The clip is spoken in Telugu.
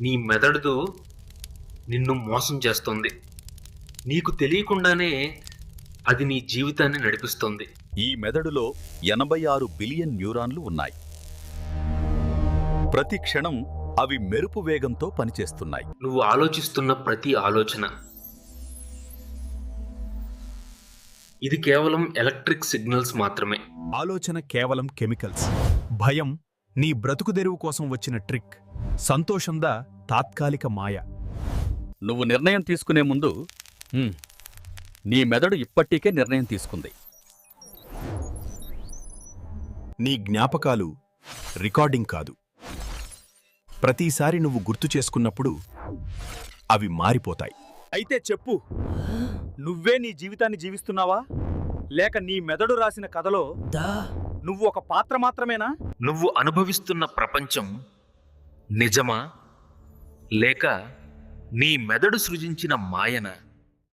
నీ మెదడు నిన్ను మోసం చేస్తుంది. నీకు తెలియకుండానే అది నీ జీవితాన్ని నడిపిస్తుంది. ఈ మెదడులో 86 బిలియన్ న్యూరాన్లు ఉన్నాయి. ప్రతి క్షణం అవి మెరుపు వేగంతో పనిచేస్తున్నాయి. నువ్వు ఆలోచిస్తున్న ప్రతి ఆలోచన ఇది కేవలం ఎలక్ట్రిక్ సిగ్నల్స్ మాత్రమే. ఆలోచన కేవలం కెమికల్స్. భయం నీ బ్రతుకుదెరువు కోసం వచ్చిన ట్రిక్. సంతోషందా తాత్కాలిక మాయ. నువ్వు నిర్ణయం తీసుకునే ముందు నీ మెదడు ఇప్పటికే నిర్ణయం తీసుకుంది. నీ జ్ఞాపకాలు రికార్డింగ్ కాదు. ప్రతిసారి నువ్వు గుర్తు చేసుకున్నప్పుడు అవి మారిపోతాయి. అయితే చెప్పు, నువ్వే నీ జీవితాన్ని జీవిస్తున్నావా, లేక నీ మెదడు రాసిన కథలో నువ్వు ఒక పాత్ర మాత్రమేనా? నువ్వు అనుభవిస్తున్న ప్రపంచం నిజమా, లేక నీ మెదడు సృజించిన మాయనా?